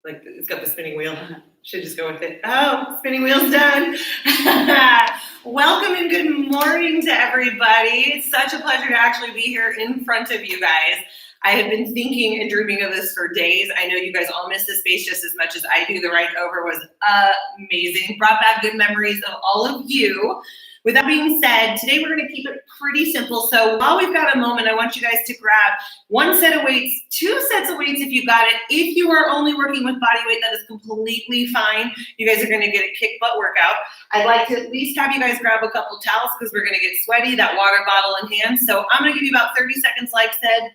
Like it's got the spinning wheel. Should just go with it. Oh, spinning wheel's done. Welcome and good morning to everybody. It's such a pleasure to actually be here in front of you guys. I have been thinking and dreaming of this for days. I know you guys all miss this space just as much as I do. The ride over was amazing. Brought back good memories of all of you. With that being said, today we're going to keep it pretty simple. So while we've got a moment, I want you guys to grab one set of weights, two sets of weights if you got it. If you are only working with body weight, that is completely fine. You guys are going to get a kick butt workout. I'd like to at least have you guys grab a couple towels because we're going to get sweaty, that water bottle in hand. So I'm going to give you about 30 seconds, like I said,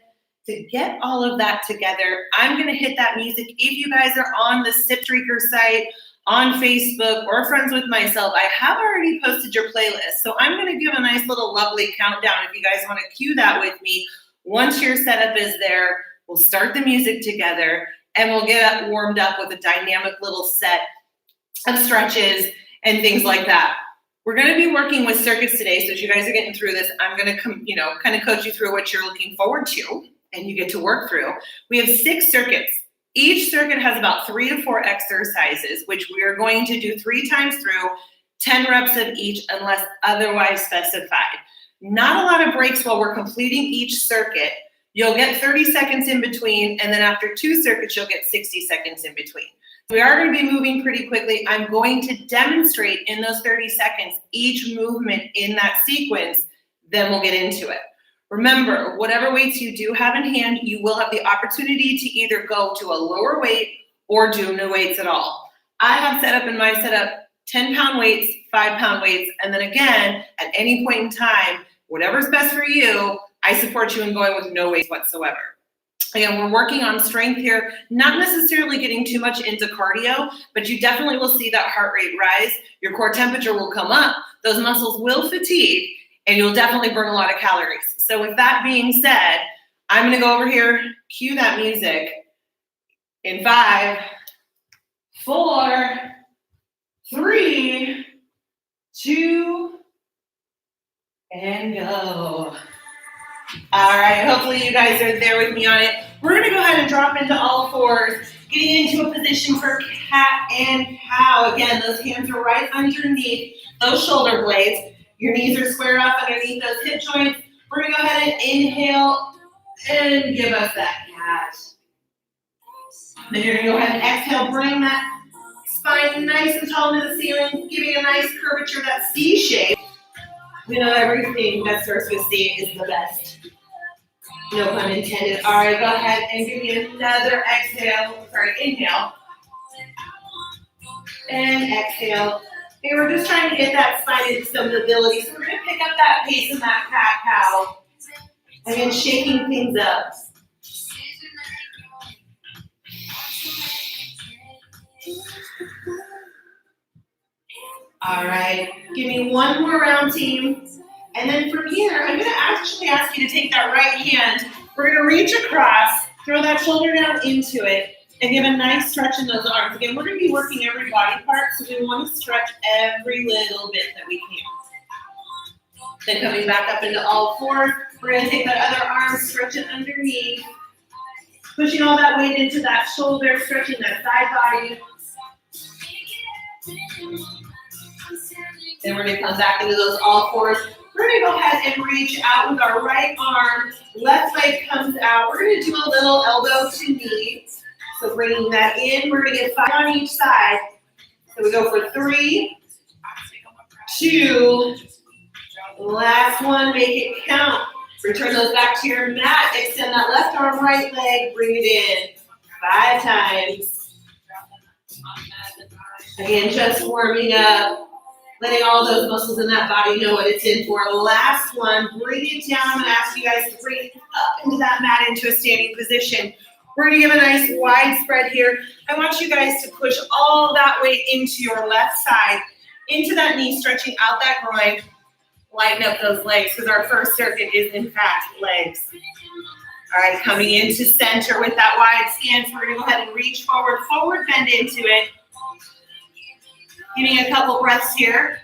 to get all of that together. I'm going to hit that music. If you guys are on the Sip Streaker site, on Facebook, or Friends with Myself, I have already posted your playlist. So I'm going to give a nice little lovely countdown if you guys want to cue that with me. Once your setup is there, we'll start the music together and we'll get warmed up with a dynamic little set of stretches and things like that. We're going to be working with circuits today. So as you guys are getting through this, I'm going to kind of coach you through what you're looking forward to and you get to work through. We have 6 circuits. Each circuit has about 3 to 4 exercises, which we are going to do 3 times through, 10 reps of each unless otherwise specified. Not a lot of breaks while we're completing each circuit. You'll get 30 seconds in between, and then after 2 circuits, you'll get 60 seconds in between. We are going to be moving pretty quickly. I'm going to demonstrate in those 30 seconds each movement in that sequence, then we'll get into it. Remember, whatever weights you do have in hand, you will have the opportunity to either go to a lower weight or do no weights at all. I have set up in my setup 10-pound weights, 5-pound weights, and then again, at any point in time, whatever's best for you, I support you in going with no weights whatsoever. Again, we're working on strength here, not necessarily getting too much into cardio, but you definitely will see that heart rate rise. Your core temperature will come up. Those muscles will fatigue, and you'll definitely burn a lot of calories. So with that being said, I'm going to go over here, cue that music in 5, 4, 3, 2, and go. All right, hopefully you guys are there with me on it. We're going to go ahead and drop into all fours, getting into a position for cat and cow. Again, those hands are right underneath those shoulder blades. Your knees are square up underneath those hip joints. We're going to go ahead and inhale and give us that cat. Then you're going to go ahead and exhale, bring that spine nice and tall to the ceiling, giving a nice curvature, that C shape. We know everything that starts with C is the best. No pun intended. All right, go ahead and give me another inhale. And exhale. Okay, we're just trying to get that spine into some mobility. So we're going to pick up that pace in that cat-cow. Again, shaking things up. All right, give me one more round, team. And then from here, I'm going to actually ask you to take that right hand. We're going to reach across, throw that shoulder down into it, and give a nice stretch in those arms. Again, we're going to be working every body part, so we want to stretch every little bit that we can. Then coming back up into all fours, we're going to take that other arm, stretch it underneath, pushing all that weight into that shoulder, stretching that side body. Then we're going to come back into those all fours. We're going to go ahead and reach out with our right arm. Left leg comes out. We're going to do a little elbow to knee. So bringing that in, we're going to get 5 on each side. So we go for 3, 2, last one, make it count. Return those back to your mat. Extend that left arm, right leg, bring it in 5 times. Again, just warming up, letting all those muscles in that body know what it's in for. Last one, bring it down. I'm going to ask you guys to bring it up into that mat into a standing position. We're going to give a nice wide spread here. I want you guys to push all that weight into your left side, into that knee, stretching out that groin. Lighten up those legs because our first circuit is, in fact, legs. All right, coming into center with that wide stance. We're going to go ahead and reach forward bend into it. Giving a couple breaths here.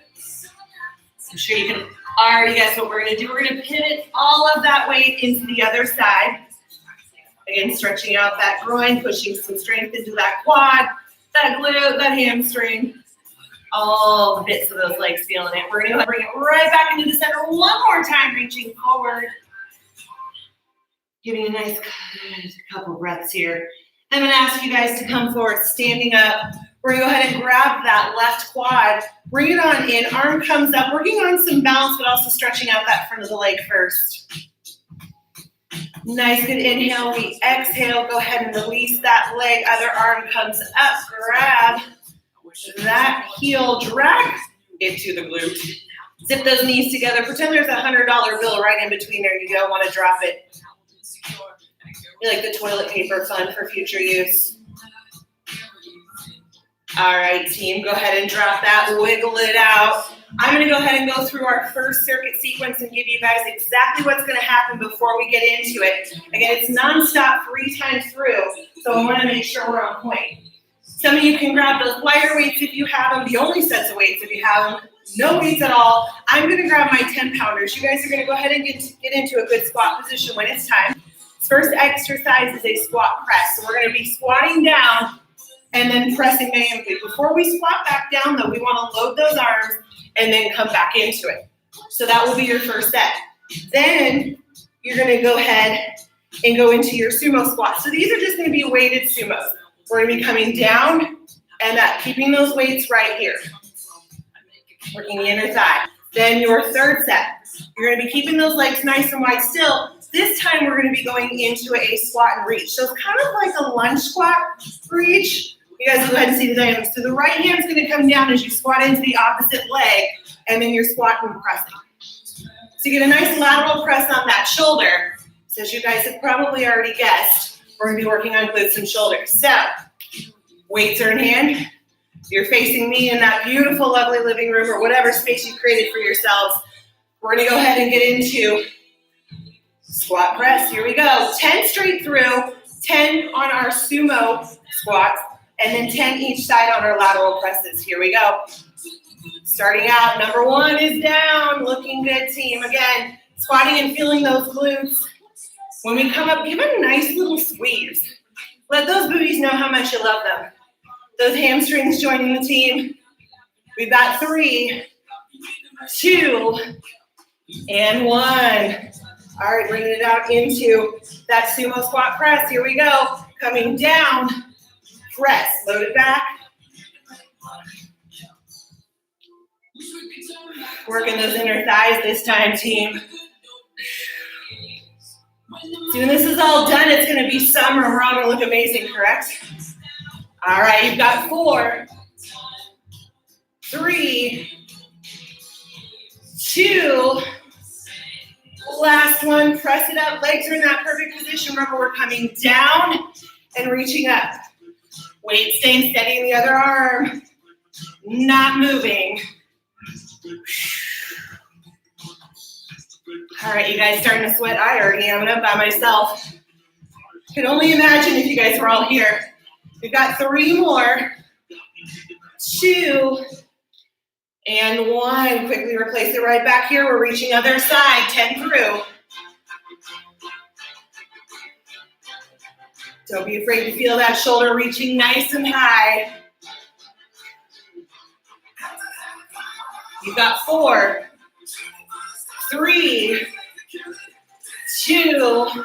I'm sure you can already guess what we're going to do. We're going to pivot all of that weight into the other side. Again, stretching out that groin, pushing some strength into that quad, that glute, that hamstring. All the bits of those legs feeling it. We're going to bring it right back into the center one more time, reaching forward. Giving a nice couple breaths here. I'm going to ask you guys to come forward, standing up. We're going to go ahead and grab that left quad. Bring it on in. Arm comes up. Working on some balance, but also stretching out that front of the leg first. Nice, good inhale. We exhale. Go ahead and release that leg. Other arm comes up. Grab that heel. Drag it to the glute. Zip those knees together. Pretend there's a $100 bill right in between there. You don't want to drop it. You like the toilet paper fund for future use. All right, team, go ahead and drop that, wiggle it out. I'm going to go ahead and go through our first circuit sequence and give you guys exactly what's going to happen before we get into it. Again, it's nonstop 3 times through, so I want to make sure we're on point. Some of you can grab those lighter weights if you have them, the only sets of weights if you have them, no weights at all. I'm going to grab my 10-pounders. You guys are going to go ahead and get into a good squat position when it's time. First exercise is a squat press. So we're going to be squatting down and then pressing dynamically. Before we squat back down, though, we want to load those arms and then come back into it. So that will be your first set. Then you're going to go ahead and go into your sumo squat. So these are just going to be weighted sumos. We're going to be coming down and up, keeping those weights right here. Working the inner thigh. Then your third set. You're going to be keeping those legs nice and wide still. This time we're going to be going into a squat and reach. So it's kind of like a lunge squat reach. You guys go ahead and see the dynamics. So the right hand's going to come down as you squat into the opposite leg, and then you're squatting and pressing. So you get a nice lateral press on that shoulder. So as you guys have probably already guessed, we're going to be working on glutes and shoulders. So weights are in hand. You're facing me in that beautiful, lovely living room or whatever space you created for yourselves. We're going to go ahead and get into squat press. Here we go. 10 straight through, 10 on our sumo squats, and then 10 each side on our lateral presses. Here we go. Starting out, number 1 is down. Looking good, team. Again, squatting and feeling those glutes. When we come up, give a nice little squeeze. Let those booties know how much you love them. Those hamstrings joining the team. We've got 3, 2, and 1. All right, bringing it out into that sumo squat press. Here we go. Coming down, press, load it back. Working those inner thighs this time, team. See, when this is all done, it's going to be summer and we're all going to look amazing, correct? All right, you've got 4, 3, 2, last one, press it up. Legs are in that perfect position. Remember, we're coming down and reaching up. Weight staying steady in the other arm. Not moving. All right, you guys starting to sweat? I already am, and I'm by myself. I can only imagine if you guys were all here. We've got 3 more. 2, and 1. Quickly replace it right back here. We're reaching other side. 10 through. Don't be afraid to feel that shoulder reaching nice and high. You've got 4, 3, 2,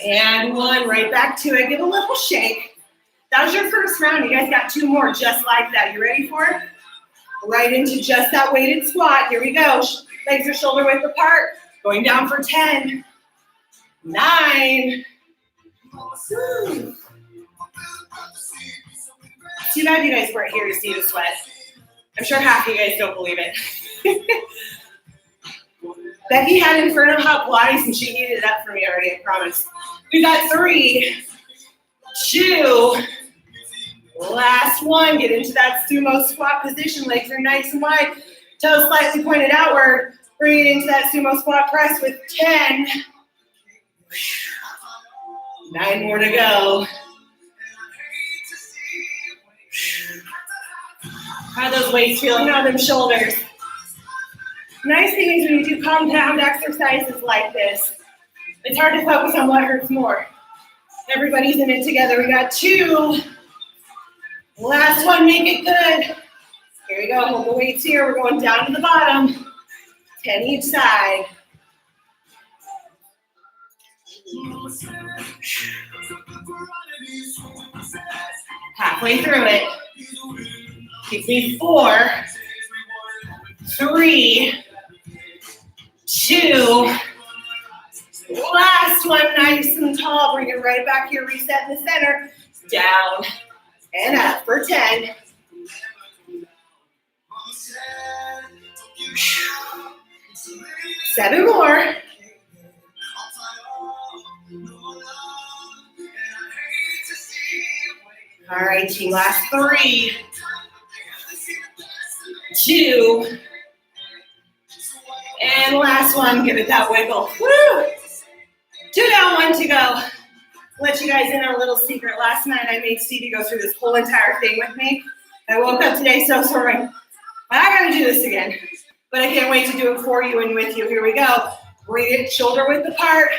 and 1. Right back to it. Give a little shake. That was your first round. You guys got 2 more just like that. You ready for it? Right into just that weighted squat. Here we go. Legs are shoulder width apart. Going down for 10, 9. Too bad you guys weren't here to see the sweat. I'm sure half of you guys don't believe it. Becky had Inferno Hot Pilates and she heated it up for me already, I promise. We got 3, 2, last one. Get into that sumo squat position. Legs are nice and wide. Toes slightly pointed outward. Bring it into that sumo squat press with 10. 9 more to go. How are those weights feeling on them shoulders? Nice thing is when you do compound exercises like this, it's hard to focus on what hurts more. Everybody's in it together. We got 2. Last one, make it good. Here we go, hold the weights here. We're going down to the bottom. 10 each side. Halfway through it. Give me 4, 3, 2. Last one, nice and tall. Bring it right back here. Reset in the center. Down and up for 10. 7 more. All right, team, last 3, 2, and last one. Give it that wiggle. Woo! 2 down, 1 to go. Let you guys in on a little secret. Last night I made Stevie go through this whole entire thing with me. I woke up today so sore. I gotta do this again. But I can't wait to do it for you and with you. Here we go. Bring it shoulder width apart.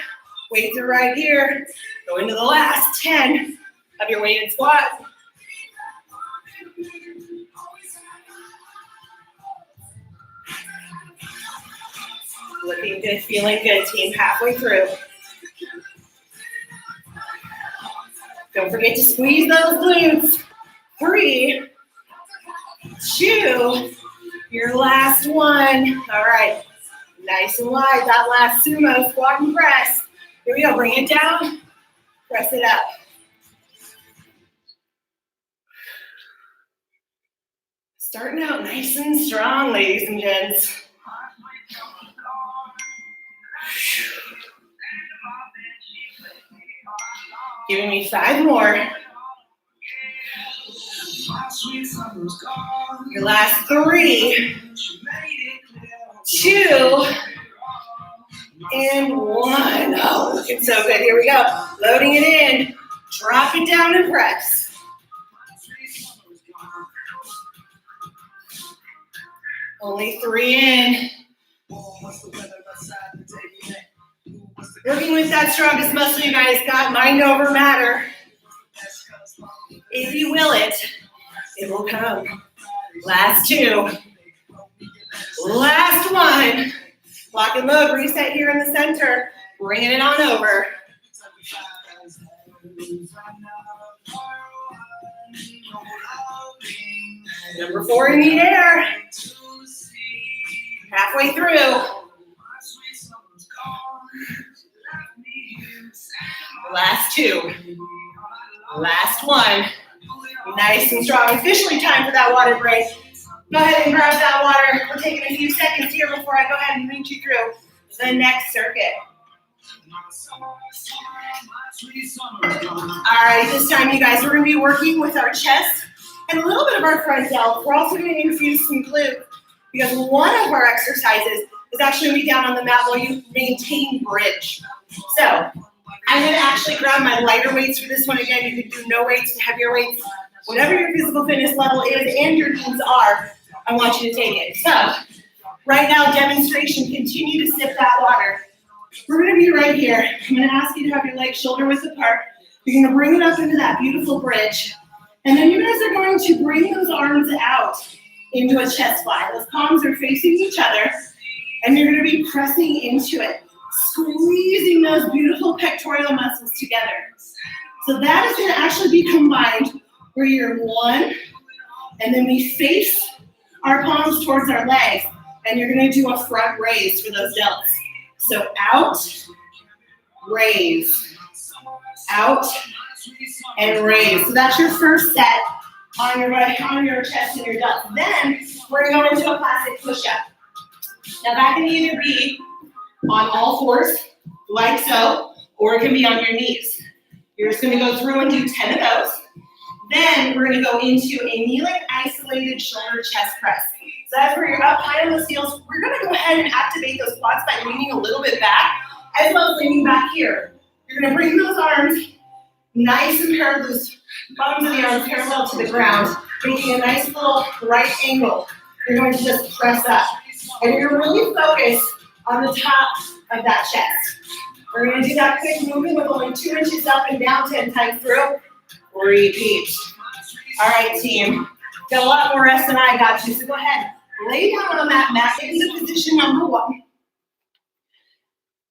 Weights are right here. Go into the last 10 of your weighted squat. Looking good, feeling good, team. Halfway through. Don't forget to squeeze those glutes. 3, 2, your last one. All right, nice and wide. That last sumo squat and press. Here we go, bring it down, press it up. Starting out nice and strong, ladies and gents. Giving me 5 more. Your last 3, 2, and 1. Oh, looking so good. Here we go. Loading it in. Drop it down and press. Only 3 in. Working with that strongest muscle you guys got, mind over matter. If you will it, it will come. Last 2. Last 1. Lock and load, reset here in the center. Bringing it on over. Number 4 in the air. Halfway through. Last 2. Last 1. Nice and strong. Officially time for that water break. Go ahead and grab that water. We're taking a few seconds here before I go ahead and lead you through the next circuit. All right, this time, you guys, we're going to be working with our chest and a little bit of our front delt. We're also going to infuse some glute because one of our exercises is actually going to be down on the mat while you maintain bridge. So I'm going to actually grab my lighter weights for this one. Again, you can do no weights to heavier weights. Whatever your physical fitness level is and your needs are, I want you to take it. So right now, demonstration, continue to sip that water. We're going to be right here. I'm going to ask you to have your legs shoulder width apart. You're going to bring it up into that beautiful bridge. And then you guys are going to bring those arms out into a chest fly. Those palms are facing each other. And you're going to be pressing into it, squeezing those beautiful pectoral muscles together. So that is going to actually be combined where you're 1, and then we face our palms towards our legs, and you're going to do a front raise for those delts. So out, raise, out, and raise. So that's your first set on your chest and your delts. Then we're going to go into a classic push-up. Now that can either be on all fours, like so, or it can be on your knees. You're just going to go through and do 10 of those. Then we're going to go into a kneeling isolated shoulder chest press. So that's where you're up high on those heels. We're going to go ahead and activate those quads by leaning a little bit back, as well as leaning back here. You're going to bring those arms nice and parallel, bottoms of the arms parallel to the ground, making a nice little right angle. You're going to just press up. And you're really focused on the top of that chest. We're gonna do that quick movement with only 2 inches up and down 10 times through. Repeat. All right, team. Got a lot more rest than I got you, so go ahead. Lay down on that mat into position number 1.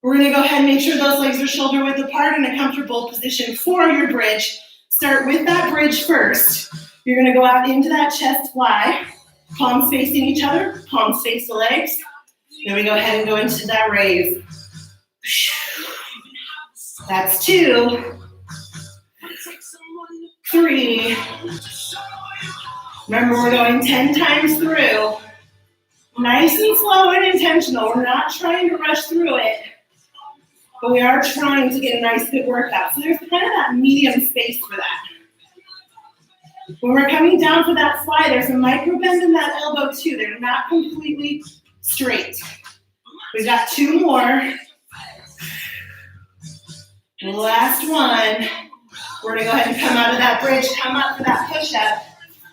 We're gonna go ahead and make sure those legs are shoulder width apart in a comfortable position for your bridge. Start with that bridge first. You're gonna go out into that chest fly. Palms facing each other, palms face the legs. Then we go ahead and go into that raise. That's 2, 3. Remember, we're going 10 times through. Nice and slow and intentional. We're not trying to rush through it, but we are trying to get a nice good workout. So there's kind of that medium space for that. When we're coming down for that fly, there's a micro bend in that elbow too. They're not completely straight. We've got 2 more. Last one. We're gonna go ahead and come out of that bridge, come up for that push-up,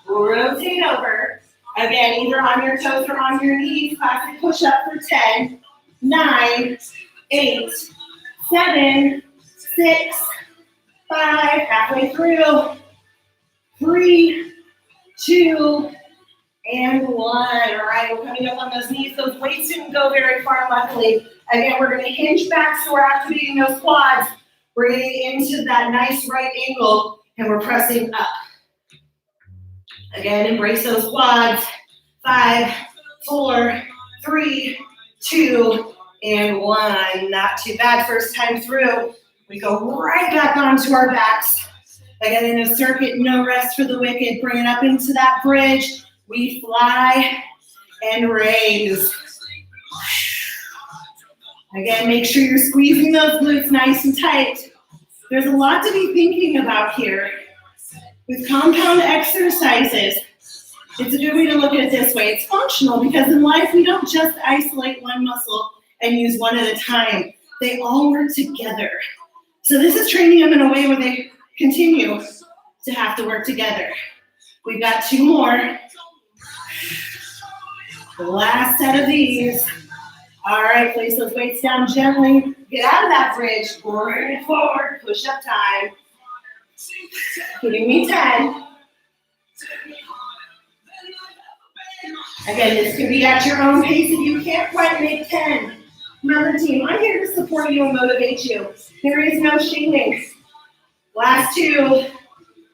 rotate over. Again, either on your toes or on your knees. Classic push-up for 10, 9, 8, 7, 6, 5, halfway through, 3, 2, and 1. All right, we're coming up on those knees. Those weights didn't go very far, luckily. Again, we're gonna hinge back so we're activating those quads. We're getting into that nice right angle, and we're pressing up. Again, embrace those quads. 5, 4, 3, 2, and 1. Not too bad. First time through. We go right back onto our backs. Again, in a circuit, no rest for the wicked. Bring it up into that bridge. We fly and raise. Again, make sure you're squeezing those glutes nice and tight. There's a lot to be thinking about here. With compound exercises, it's a good way to look at it this way. It's functional because in life, we don't just isolate one muscle and use one at a time. They all work together. So this is training them in a way where they continue to have to work together. We've got 2 more. The last set of these. All right, place those weights down gently. Get out of that bridge. Bring it forward. Push up time. Giving me 10. Again, this can be at your own pace if you can't quite make 10. Remember, team, I'm here to support you and motivate you. There is no shaming. Last 2.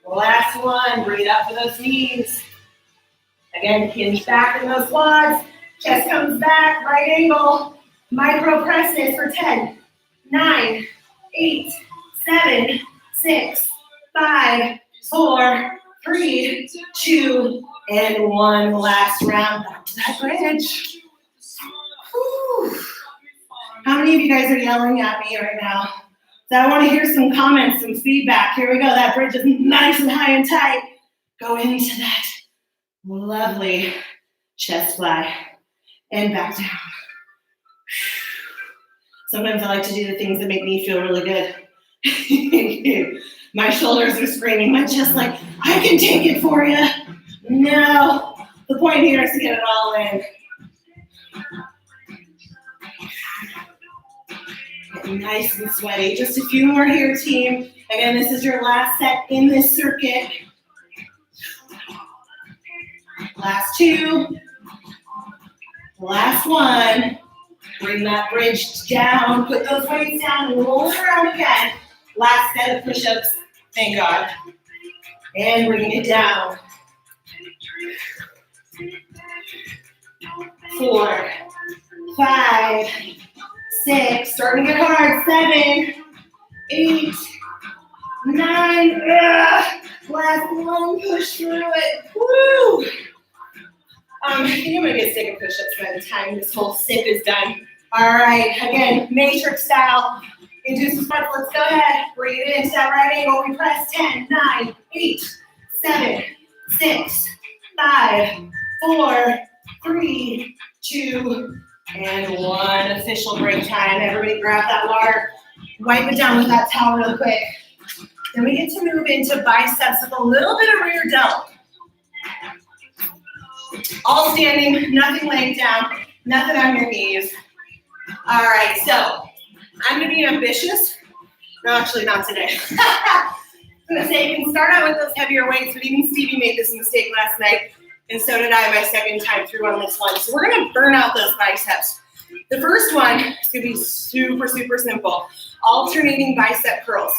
Last 1. Bring it up for those knees. Again, hinge back in those quads. Chest comes back, right angle. Micro press this for 10, 9, 8, 7, 6, 5, 4, 3, 2, and 1. Last round. Back to that bridge. Whew. How many of you guys are yelling at me right now? So I want to hear some comments, some feedback. Here we go. That bridge is nice and high and tight. Go into that lovely chest fly and back down. Sometimes I like to do the things that make me feel really good. My shoulders are screaming, my chest like, I can take it for you. No, the point here is to get it all in. Getting nice and sweaty. Just a few more here, team. Again, this is your last set in this circuit. Last 2. Last 1. Bring that bridge down. Put those weights down and roll it around again. Last set of push-ups. Thank God. And bring it down. 4, 5, 6. Starting to get hard. 7, 8, 9. Last 1. Push through it. Woo! I think I'm going to get sick of push-ups by the time this whole sip is done. All right, again, matrix style. Induce the front. Let's go ahead. Bring it into that right angle. We press 10, 9, 8, 7, 6, 5, 4, 3, 2, and 1. Official break time. Everybody grab that water. Wipe it down with that towel real quick. Then we get to move into biceps with a little bit of rear delt. All standing, nothing laying down, nothing on your knees. All right, so I'm gonna be ambitious. No, actually not today. I'm gonna say you can start out with those heavier weights, but even Stevie made this mistake last night, and so did I my second time through on this one. So we're gonna burn out those biceps. The first one is gonna be super, super simple. Alternating bicep curls.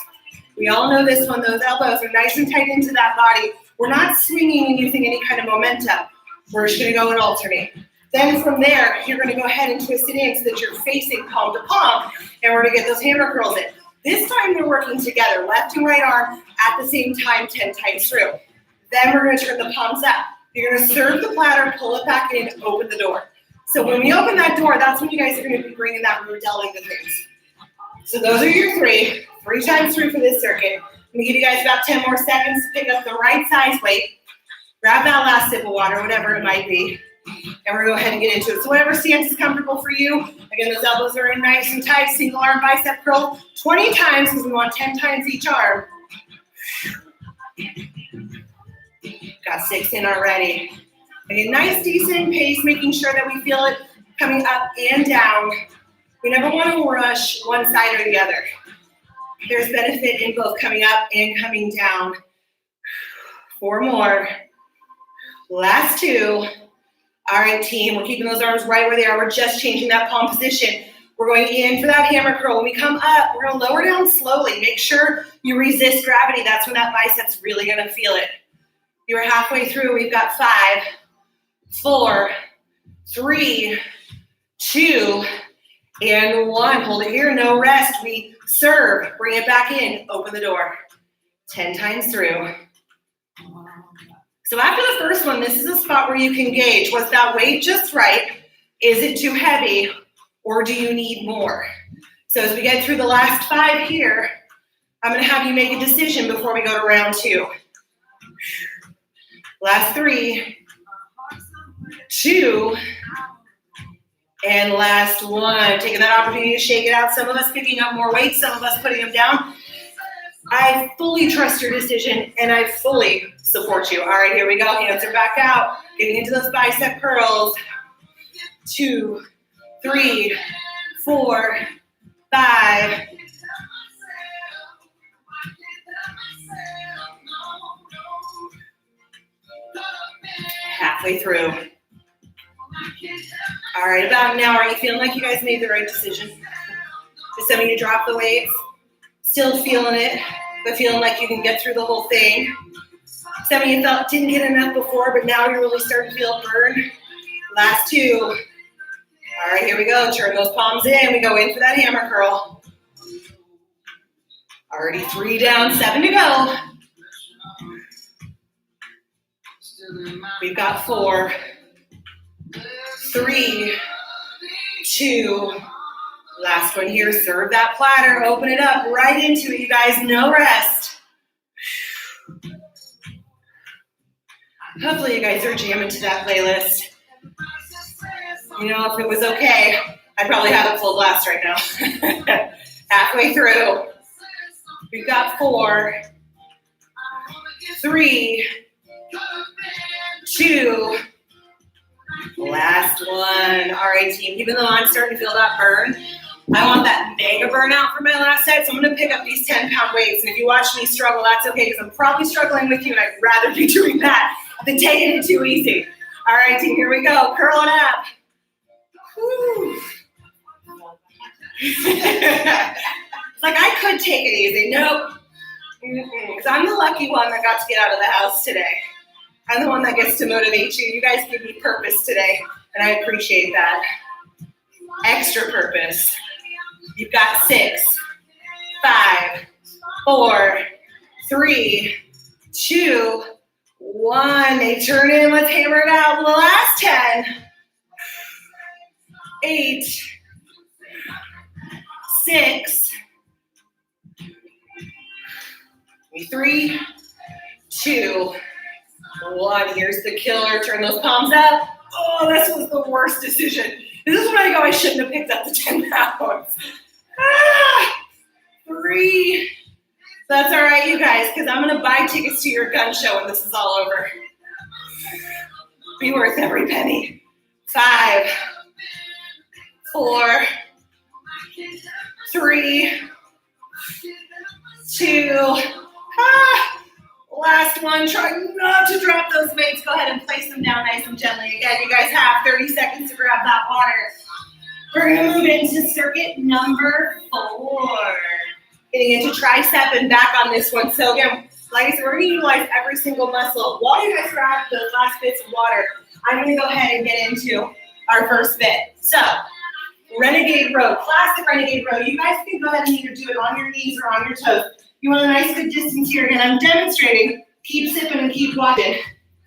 We all know this one, those elbows are nice and tight into that body. We're not swinging and using any kind of momentum. We're just gonna go and alternate. Then from there, you're gonna go ahead and twist it in so that you're facing palm to palm, and we're gonna get those hammer curls in. This time they're working together, left and right arm at the same time, 10 times through. Then we're gonna turn the palms up. You're gonna serve the platter, pull it back in, open the door. So when we open that door, that's when you guys are gonna be bringing that roundel into things. So those are your three times through for this circuit. I'm gonna give you guys about 10 more seconds to pick up the right size weight. Grab that last sip of water, whatever it might be. And we're gonna go ahead and get into it. So whatever stance is comfortable for you. Again, those elbows are in nice and tight. Single arm bicep curl 20 times because we want 10 times each arm. Got 6 in already. Again, nice, decent pace, making sure that we feel it coming up and down. We never want to rush one side or the other. There's benefit in both coming up and coming down. 4 more. Last 2. All right, team, we're keeping those arms right where they are. We're just changing that palm position. We're going in for that hammer curl. When we come up, we're gonna lower down slowly. Make sure you resist gravity. That's when that bicep's really gonna feel it. You're halfway through. We've got 5, 4, 3, 2, and 1. Hold it here, no rest. We serve, bring it back in, open the door. 10 times through. So after the first one, this is a spot where you can gauge, was that weight just right? Is it too heavy? Or do you need more? So as we get through the last 5 here, I'm gonna have you make a decision before we go to round 2. Last 3, 2, and last 1. Taking that opportunity to shake it out. Some of us picking up more weight, some of us putting them down. I fully trust your decision, and I fully support you. All right, here we go. Hands are back out. Getting into those bicep curls. 2, 3, 4, 5. Halfway through. All right, about an hour. Are you feeling like you guys made the right decision? Did some of you drop the weights? Still feeling it, but feeling like you can get through the whole thing. Some of you felt didn't get enough before, but now you're really starting to feel burn. Last 2. All right, here we go. Turn those palms in. We go in for that hammer curl. Already 3 down, 7 to go. We've got 4, 3, 2. Last one here, serve that platter, open it up, right into it, you guys, no rest. Hopefully you guys are jamming to that playlist. You know, if it was okay, I'd probably have it full blast right now. Halfway through. We've got 4, 3, 2, last one. All right, team, even though I'm starting to feel that burn, I want that mega burnout for my last set, so I'm gonna pick up these 10-pound weights, and if you watch me struggle, that's okay, because I'm probably struggling with you, and I'd rather be doing that than taking it too easy. All right, team, here we go, curl it up. Whew. It's like I could take it easy. Nope. Because I'm the lucky one that got to get out of the house today. I'm the one that gets to motivate you. You guys give me purpose today, and I appreciate that. Extra purpose. You've got 6, 5, 4, 3, 2, 1. They turn in. Let's hammer it out. The last 10. 8, 6, 3, 2, 1. Here's the killer. Turn those palms up. Oh, this was the worst decision. This is when I go, I shouldn't have picked up the 10 pounds. 3. That's all right, you guys, because I'm going to buy tickets to your gun show when this is all over. Be worth every penny. 5, 4, 3, 2, last one. Try not to drop those weights. Go ahead and place them down nice and gently. Again, you guys have 30 seconds to grab that water. We're gonna move into circuit number 4. Getting into tricep and back on this one. So again, like I said, we're gonna utilize every single muscle. While you guys grab those last bits of water, I'm gonna go ahead and get into our first bit. So, renegade row, classic renegade row. You guys can go ahead and either do it on your knees or on your toes. You want a nice good distance here. Again, I'm demonstrating. Keep sipping and keep watching.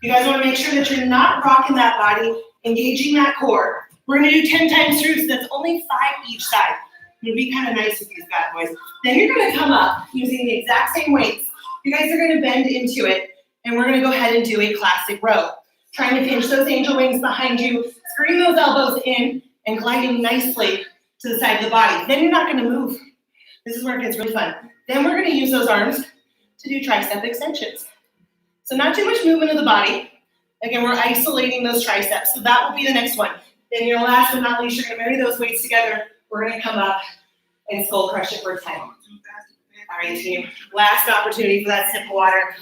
You guys want to make sure that you're not rocking that body, engaging that core. We're going to do 10 times through, so that's only 5 each side. You'll be kind of nice with these bad boys. Then you're going to come up using the exact same weights. You guys are going to bend into it, and we're going to go ahead and do a classic row. Trying to pinch those angel wings behind you, screwing those elbows in, and gliding nicely to the side of the body. Then you're not going to move. This is where it gets really fun. Then we're going to use those arms to do tricep extensions. So not too much movement of the body. Again, we're isolating those triceps. So that will be the next one. Then your last but not least, you're going to marry those weights together. We're going to come up and skull crush it for 10. All right, team. Last opportunity for that sip of water.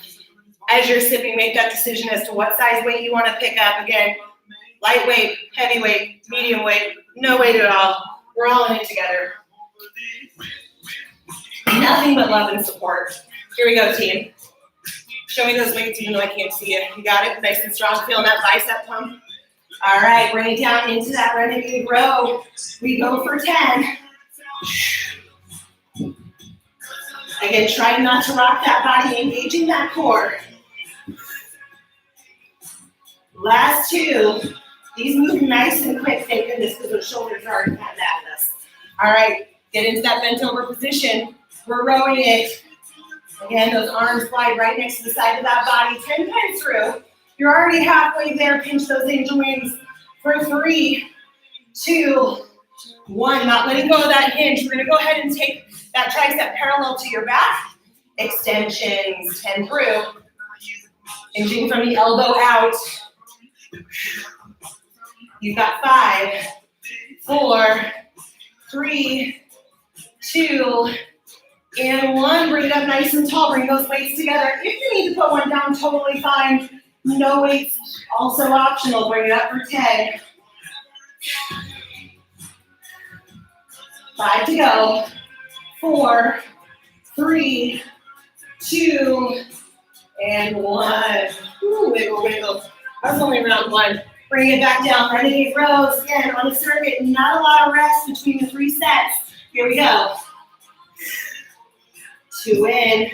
As you're sipping, make that decision as to what size weight you want to pick up. Again, lightweight, heavyweight, medium weight, no weight at all. We're all in it together. Nothing but love and support. Here we go, team. Show me those weights even though I can't see it. You got it? Nice and strong. Feeling that bicep pump? All right, bring it down into that renegade row. We go for 10. Again, try not to rock that body, engaging that core. Last 2. These move nice and quick, thank goodness, because those shoulders are already kind of at us. All right, get into that bent over position. We're rowing it. Again, those arms glide right next to the side of that body. 10 times through. You're already halfway there. Pinch those angel wings for 3, 2, 1. Not letting go of that hinge. We're going to go ahead and take that tricep parallel to your back. Extensions, 10 through. Hinging from the elbow out. You've got 5, 4, 3, 2, and 1. Bring it up nice and tall. Bring those weights together. If you need to put one down, totally fine. No weights, also optional. Bring it up for 10. 5 to go. 4, 3, 2, and 1. Ooh, wiggle, wiggle. That's only round 1. Bring it back down. Renegade rows. Again, on a circuit, not a lot of rest between the 3 sets. Here we go. 2 in.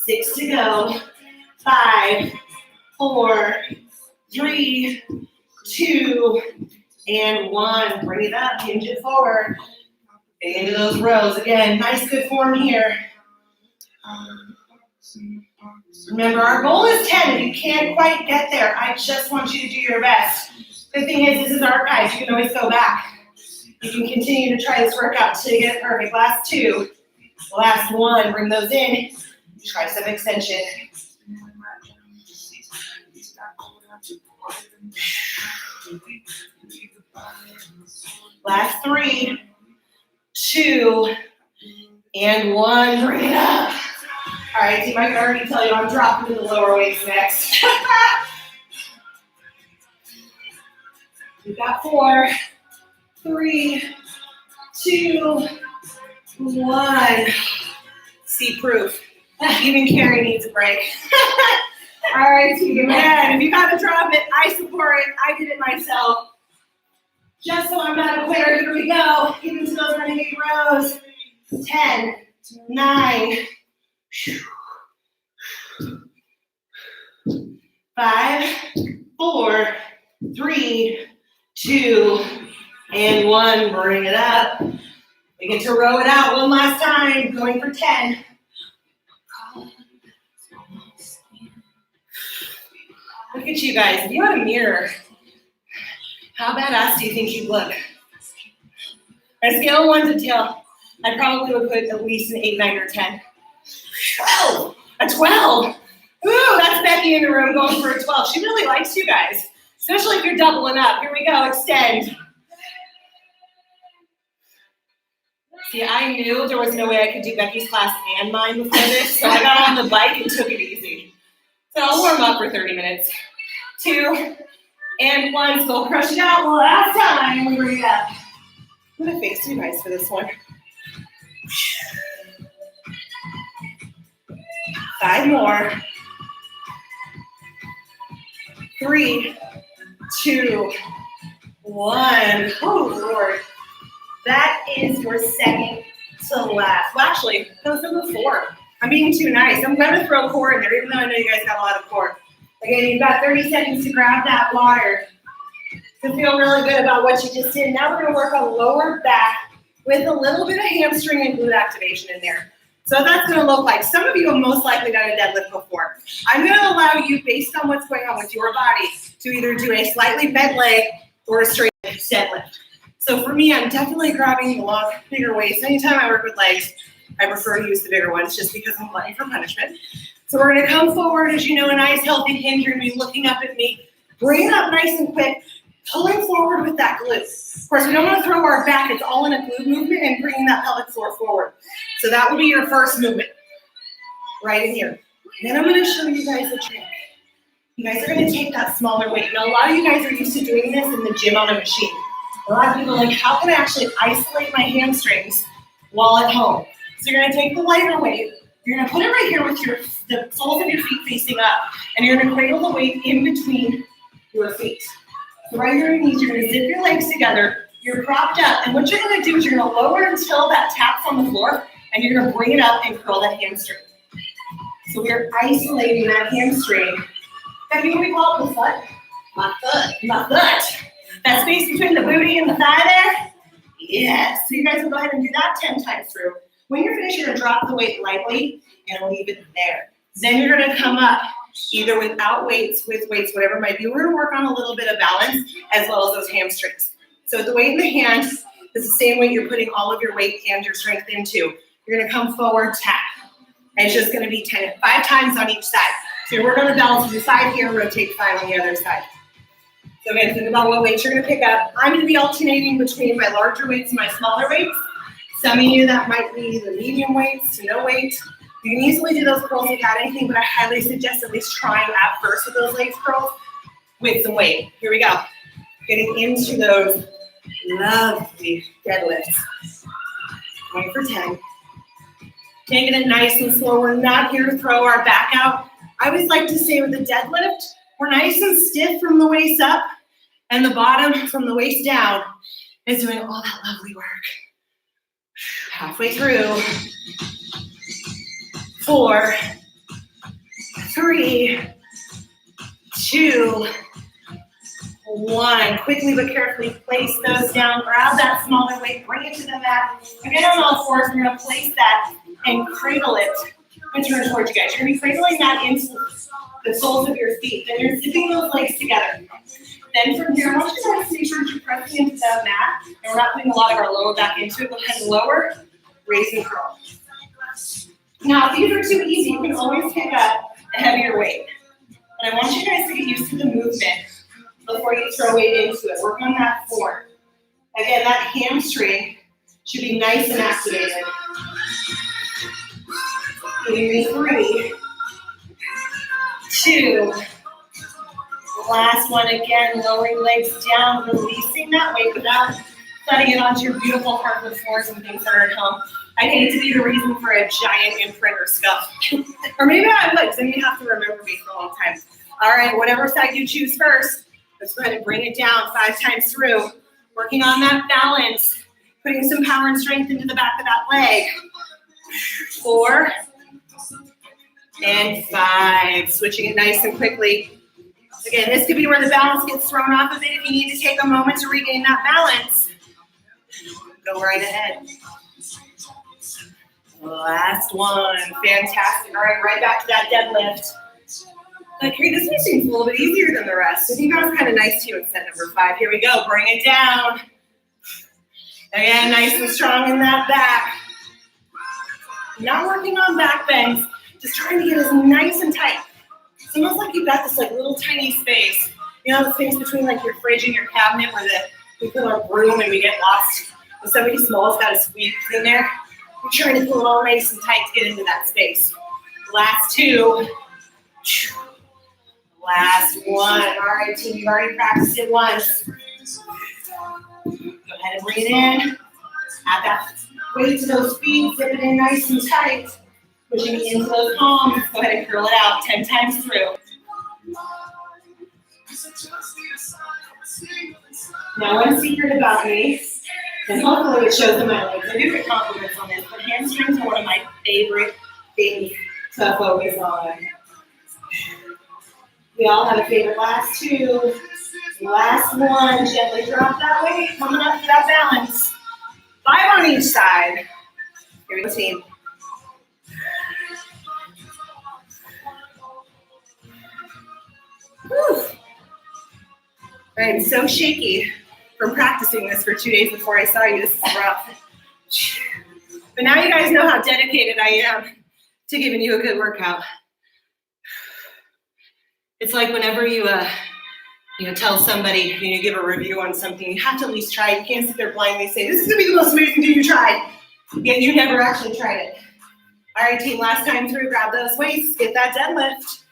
6 to go. 5, 4, 3, 2, and 1. Bring it up. Hinge it forward. Get into those rows. Again, nice good form here. Remember, our goal is 10. If you can't quite get there, I just want you to do your best. The thing is, this is archived. You can always go back. You can continue to try this workout till you get it perfect. Last 2. Last 1. Bring those in. Tricep extension. Last 3, 2, and 1. Bring it up. All right, team, I can already tell you I'm dropping to the lower weights next. We've got 4, 3, 2, 1. See proof. Even Cari needs a break. All right, team, again, if you got to drop it, I support it. I did it myself. Just so I'm not a quitter, here we go. Get into those renegade rows. 10, 9, 5, 4, 3, 2, and 1. Bring it up. We get to row it out one last time. Going for 10. Look at you guys. If you had a mirror, how badass do you think you'd look? On a scale of 1 to 10, I probably would put at least an 8, 9, or 10. 12! A 12! Ooh, that's Becky in the room going for a 12. She really likes you guys, especially if you're doubling up. Here we go, extend. See, I knew there was no way I could do Becky's class and mine before this, so I got on the bike and took it easy. So I'll warm up for 30 minutes. 2 and 1, so we'll crush it out. Last time, we bring it up. I'm gonna face you guys for this one. 5 more. 3, 2, 1. Oh, Lord. That is your second to last. Well, actually, that was number 4. I'm being too nice. I'm going to throw core in there, even though I know you guys have a lot of core. Again, you've got 30 seconds to grab that water to feel really good about what you just did. Now we're going to work on lower back with a little bit of hamstring and glute activation in there. So that's going to look like, some of you have most likely done a deadlift before. I'm going to allow you, based on what's going on with your body, to either do a slightly bent leg or a straight deadlift. So for me, I'm definitely grabbing the long, bigger weights. Anytime I work with legs, I prefer to use the bigger ones just because I'm glutton for punishment. So we're going to come forward, as you know, a nice healthy hinge. You're going to be looking up at me. Bring it up nice and quick, pulling forward with that glute. Of course, we don't want to throw our back. It's all in a glute movement and bringing that pelvic floor forward. So that will be your first movement, right in here. Then I'm going to show you guys a trick. You guys are going to take that smaller weight. Now, a lot of you guys are used to doing this in the gym on a machine. A lot of people are like, how can I actually isolate my hamstrings while at home? So you're going to take the lighter weight. You're going to put it right here with the soles of your feet facing up, and you're going to cradle the weight in between your feet. So right here on your knees, you're going to zip your legs together. You're propped up, and what you're going to do is you're going to lower until that taps on the floor, and you're going to bring it up and curl that hamstring. So we're isolating that hamstring. That what we call it, the foot? My foot. My foot. That space between the booty and the thigh there? Yes. So you guys will go ahead and do that 10 times through. When you're finished, you're going to drop the weight lightly and leave it there. Then you're going to come up either without weights, with weights, whatever it might be. We're going to work on a little bit of balance as well as those hamstrings. So with the weight in the hand, it's the same weight you're putting all of your weight and your strength into. You're going to come forward, tap. And it's just going to be 5 times on each side. So we're going to balance the side here, rotate 5 on the other side. So again, think about what weights you're going to pick up. I'm going to be alternating between my larger weights and my smaller weights. Some of you, that might be the medium weights to no weight. You can easily do those curls without anything, but I highly suggest at least trying at first with those legs curls with some weight. Here we go. Getting into those lovely deadlifts. Going for 10. Taking it nice and slow. We're not here to throw our back out. I always like to say with the deadlift, we're nice and stiff from the waist up, and the bottom from the waist down is doing all that lovely work. Halfway through. 4, 3, 2, 1. Quickly but carefully place those down. Grab that smaller weight, bring it to the mat. Again, on all fours, we're going to place that and cradle it and turn towards you guys. You're going to be cradling that into the soles of your feet. Then you're zipping those legs together. Then from here, I want you guys to make sure that you're pressing into the mat, and we're not putting a lot of our lower back into it. Go ahead and lower, raise and curl. Now, if these are too easy, you can always pick up a heavier weight. But I want you guys to get used to the movement before you throw weight into it. Work on that form. Again, that hamstring should be nice and activated. Giving me 3, 2. Last one again, lowering legs down, releasing that weight without setting it onto your beautiful hardwood floors and things that are at home. I hate to be the reason for a giant imprint or scuff. Or maybe I would, because then you have to remember me for a long time. All right, whatever side you choose first, let's go ahead and bring it down 5 times through. Working on that balance, putting some power and strength into the back of that leg. 4 and 5. Switching it nice and quickly. Again, this could be where the balance gets thrown off of it. If you need to take a moment to regain that balance, go right ahead. Last one. Fantastic. All right, right back to that deadlift. Like, hey, this one seems a little bit easier than the rest. I think that was kind of nice too in set number 5. Here we go. Bring it down. Again, nice and strong in that back. Not working on back bends. Just trying to get as nice and tight. It's almost like you've got this like little tiny space. You know, the space between like your fridge and your cabinet where we put our broom and we get lost When somebody small's got a squeeze in there, you're trying to pull it all nice and tight to get into that space. Last two. Last one. All right, team, you've already practiced it once. Go ahead and breathe in. Add that weight to those feet. Zip it in nice and tight. Pushing it into those palms. Go ahead and curl it out 10 times through. Now, one secret about me, and hopefully it shows in my legs. I do get compliments on this, but hamstrings are one of my favorite things to focus on. We all have a favorite. Last two. Last one. Gently drop that weight. Coming up to that balance. 5 on each side. Here we go, team. Whew. All right, I'm so shaky from practicing this for 2 days before I saw you. This is rough. But now you guys know how dedicated I am to giving you a good workout. It's like whenever you tell somebody, you give a review on something, you have to at least try it. You can't sit there blindly and say, this is gonna be the most amazing thing you tried. Yet you never actually tried it. All right, team, last time through, grab those weights, get that deadlift.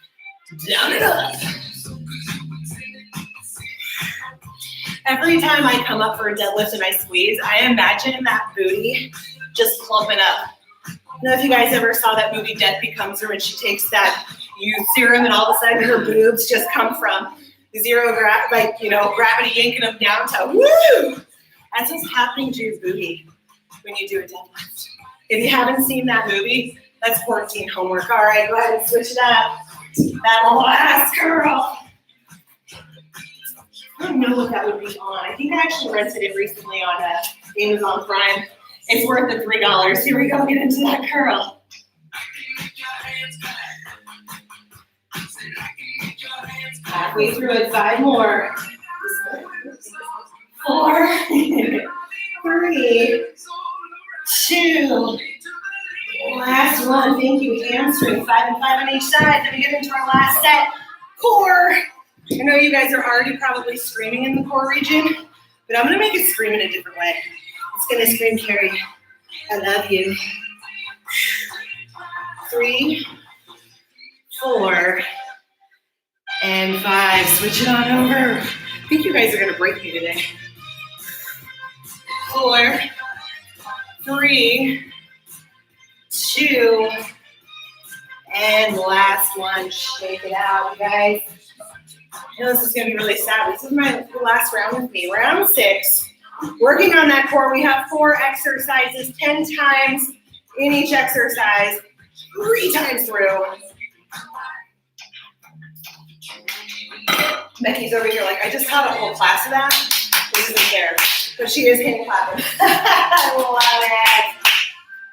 Down and up. Every time I come up for a deadlift and I squeeze, I imagine that booty just plumping up. I don't know if you guys ever saw that movie Death Becomes Her when she takes that youth serum and all of a sudden her boobs just come from zero gravity yanking them down to woo! That's what's happening to your booty when you do a deadlift. If you haven't seen that movie, that's quarantine homework. All right, go ahead and switch it up. That last curl. I don't know what that would be on. I think I actually rented it recently on Amazon Prime. It's worth the $3. Here we go, get into that curl. Halfway through it, 5 more. 4, 3, 2. Last one, thank you, hamstring. 5 and 5 on each side. Then we get into our last set. Core. I know you guys are already probably screaming in the core region, but I'm gonna make it scream in a different way. It's gonna scream, Cari, I love you. 3, 4, and 5. Switch it on over. I think you guys are gonna break me today. 4, 3, 2, and last one. Shake it out, you guys. I know this is going to be really sad. This is my last round with me. Round 6. Working on that core. We have 4 exercises, 10 times in each exercise, 3 times through. Becky's over here like, I just taught a whole class of that. She doesn't care. But she is hand clapping. I love it.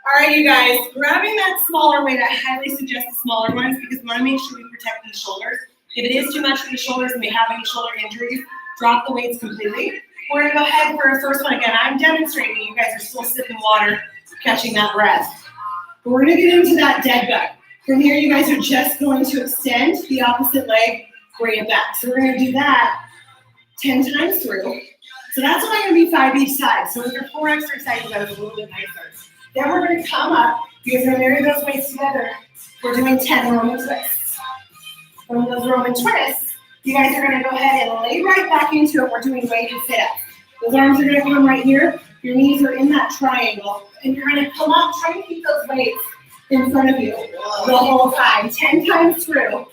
All right, you guys. Grabbing that smaller weight, I highly suggest the smaller ones because we want to make sure we protect these shoulders. If it is too much for the shoulders and we have any shoulder injuries, drop the weights completely. We're gonna go ahead for our first one again. I'm demonstrating. You guys are still sipping water, catching that breath. But we're gonna get into that dead bug. From here, you guys are just going to extend the opposite leg, bring it back. So we're gonna do that 10 times through. So that's only gonna be 5 each side. So with our 4 exercises, that was a little bit nicer. Then we're gonna come up. You guys are gonna marry those weights together. We're doing 10 Roman twists. From those Roman twists, you guys are going to go ahead and lay right back into it. We're doing weighted sit-ups. Those arms are going to come right here. Your knees are in that triangle. And you're going to come up, try to keep those weights in front of you the whole time. 10 times through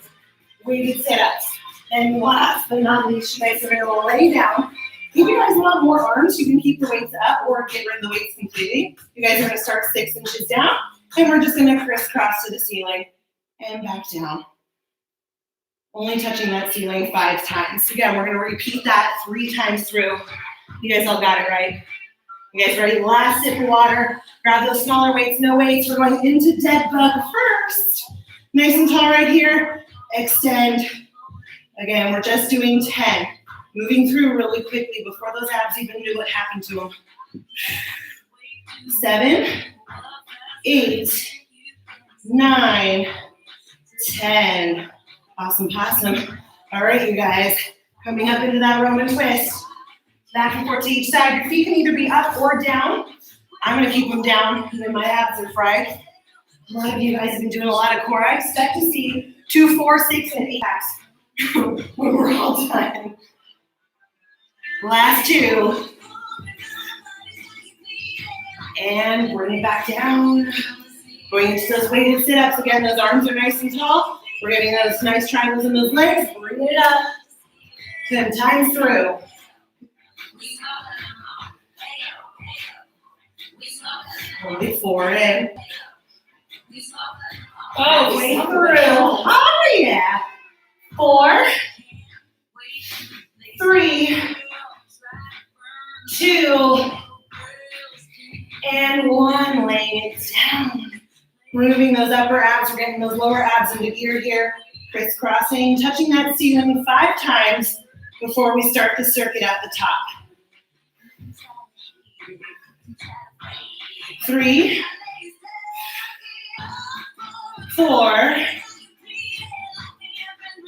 weighted sit-ups. And last but not least, you guys are going to lay down. If you guys want more arms, you can keep the weights up or get rid of the weights completely. You guys are going to start 6 inches down. And we're just going to crisscross to the ceiling and back down. Only touching that ceiling 5 times. Again, we're going to repeat that 3 times through. You guys all got it, right? You guys ready? Last sip of water. Grab those smaller weights, no weights. We're going into dead bug first. Nice and tall right here. Extend. Again, we're just doing 10. Moving through really quickly before those abs even knew what happened to them. 7, 8, 9, 10. Awesome possum. All right, you guys, coming up into that Roman twist. Back and forth to each side. Your feet can either be up or down. I'm going to keep them down because then my abs are fried. A lot of you guys have been doing a lot of core. I expect to see 2, 4, 6, and 8 abs when we're all done. Last 2. And bring it back down. Going into those weighted sit-ups. Again, those arms are nice and tall. We're getting those nice triangles in those legs. Bring it up. 10 times through. Only 4 in. Oh, way through. Oh, yeah. 4, 3, 2, and 1. Laying it down. Moving those upper abs. We're getting those lower abs into gear here. Crisscrossing, touching that ceiling 5 times before we start the circuit at the top. 3, 4,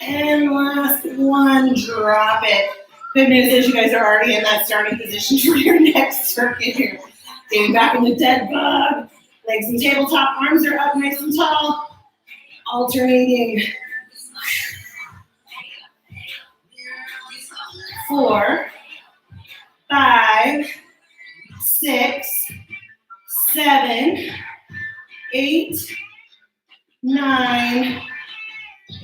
and last 1. Drop it. Good news is you guys are already in that starting position for your next circuit here. Getting back in the dead bug. Legs and tabletop, arms are up nice and tall. Alternating. 4, 5, 6, 7, 8, 9,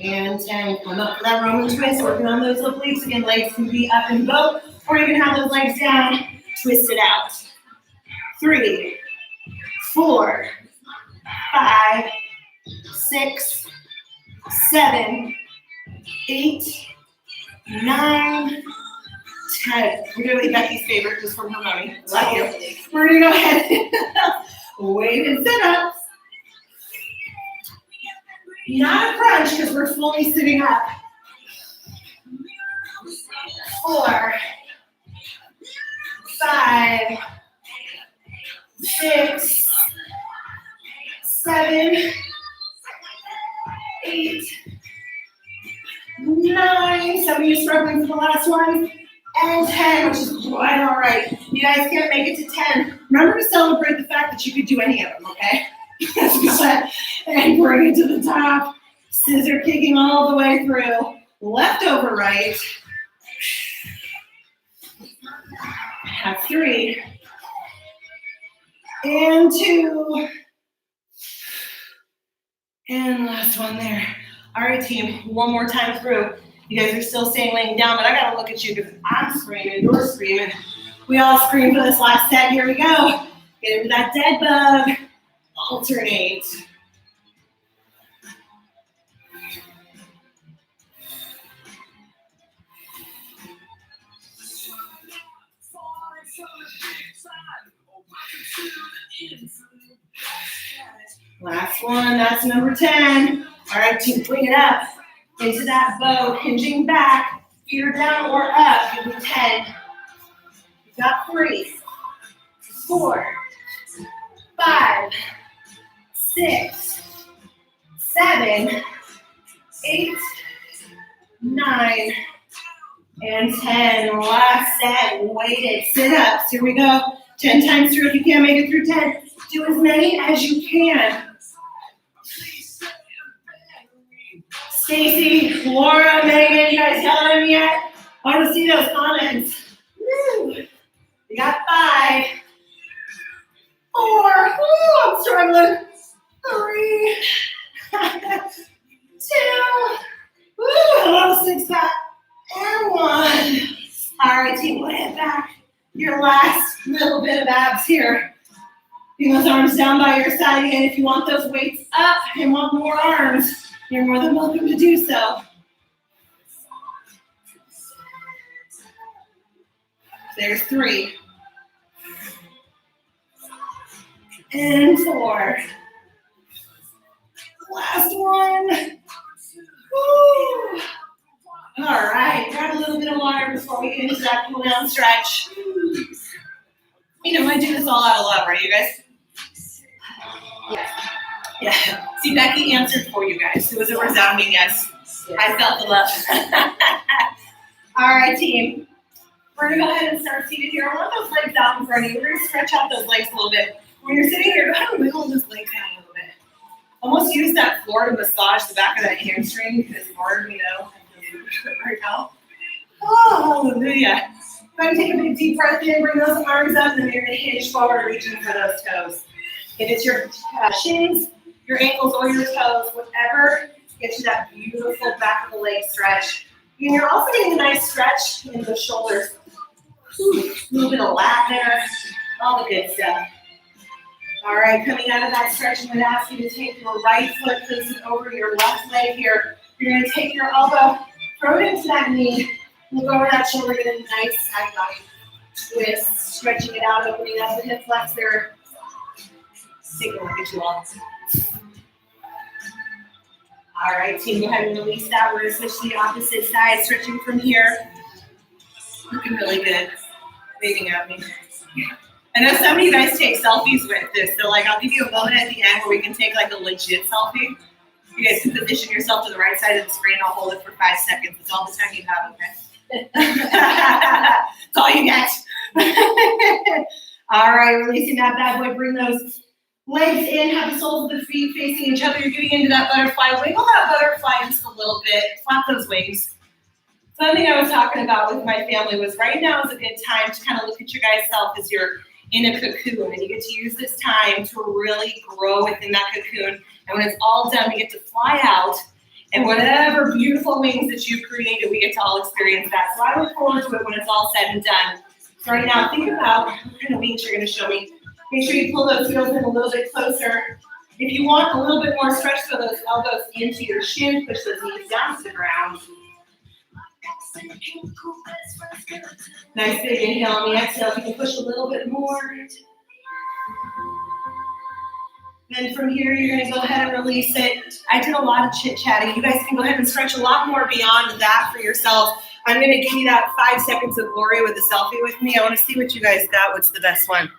and 10. Come up for that Roman twist. Working on those obliques. Again, legs can be up in both, or you can have those legs down. Twist it out. 3, 4, 5, 6, 7, 8, 9, 10. We're going to leave Becky's favorite just from her mommy. Love you. We're going to go ahead and weighted sit-ups. Not a crunch because we're fully sitting up. 4, 5, 6, 7, 8, 9. Some of you struggling for the last one. And 10, which is quite all right. You guys can't make it to 10. Remember to celebrate the fact that you could do any of them, okay? Let's go ahead and bring it to the top. Scissor kicking all the way through. Left over right. Have 3. And 2. And last one there. All right, team, one more time through. You guys are still staying laying down, but I gotta look at you because I'm screaming, you're screaming. We all scream for this last set. Here we go. Get into that dead bug. Alternate. Last one, that's number 10. All right, team, bring it up into that bow, hinging back, feet are down or up. Give me 10. You got 3, 4, 5, 6, 7, 8, 9, and 10. Last set, weighted sit-ups. Here we go. 10 times through. If you can't make it through 10, do as many as you can. Stacy, Laura, Megan, you guys yelling at me yet? I want to see those comments. Woo. You got 5, 4, woo, I'm struggling. 3, 2, woo, I love 6 pack, and 1. All right, team, lay it back. Your last little bit of abs here. Bring those arms down by your side again. If you want those weights up and want more arms, you're more than welcome to do so. There's 3. And 4. Last one. Woo. All right, grab a little bit of water before we get into that cool down stretch. You know, I do this all out of love, right, you guys? Yeah. See, Becky answered for you guys. It was a resounding yes. I felt the love. All right, team. We're gonna go ahead and start seated here. I want those legs out in front of you. We're gonna stretch out those legs a little bit. When you're sitting here, go ahead and wiggle those legs out a little bit. Almost use that floor to massage the back of that hamstring because more, right now. Oh, hallelujah. Go ahead and take a big deep breath in, bring those arms up, and then you're gonna hinge forward, reaching for those toes. If it's your shins, your ankles, or your toes, whatever gets you that beautiful back of the leg stretch. And you're also getting a nice stretch in the shoulders. Ooh, a little bit of lat there, all the good stuff. All right, coming out of that stretch, I'm going to ask you to take your right foot, place it over your left leg here. You're going to take your elbow, throw it into that knee, look over that shoulder, get a nice side body twist, stretching it out, opening up the hip flexor. Take a look at you all. All right, team, go ahead and release that. We're going to switch to the opposite side, stretching from here. Looking really good. Waving at me. I know some of you guys take selfies with this, so like I'll give you a moment at the end where we can take like a legit selfie. You guys can position yourself to the right side of the screen. I'll hold it for 5 seconds. It's all the time you have, okay? That's all you get. All right, releasing that bad boy. Bring those legs in, have the soles of the feet facing each other. You're getting into that butterfly. Wiggle that butterfly just a little bit. Flap those wings. Something I was talking about with my family was right now is a good time to kind of look at your guys' self as you're in a cocoon, and you get to use this time to really grow within that cocoon. And when it's all done, we get to fly out, and whatever beautiful wings that you've created, we get to all experience that. So I look forward to it when it's all said and done. So right now, think about what kind of wings you're going to show me. Make sure you pull those heels in a little bit closer. If you want a little bit more stretch, throw those elbows into your shins, push those knees down to the ground. Nice big inhale on the exhale. You can push a little bit more. Then from here, you're going to go ahead and release it. I did a lot of chit-chatting. You guys can go ahead and stretch a lot more beyond that for yourself. I'm going to give you that 5 seconds of glory with a selfie with me. I want to see what you guys got. What's the best one?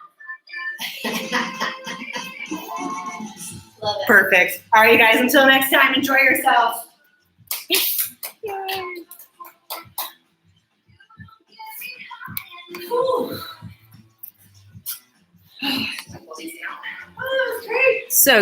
Love it. Perfect. All right, you guys, until next time, enjoy yourselves. Whew.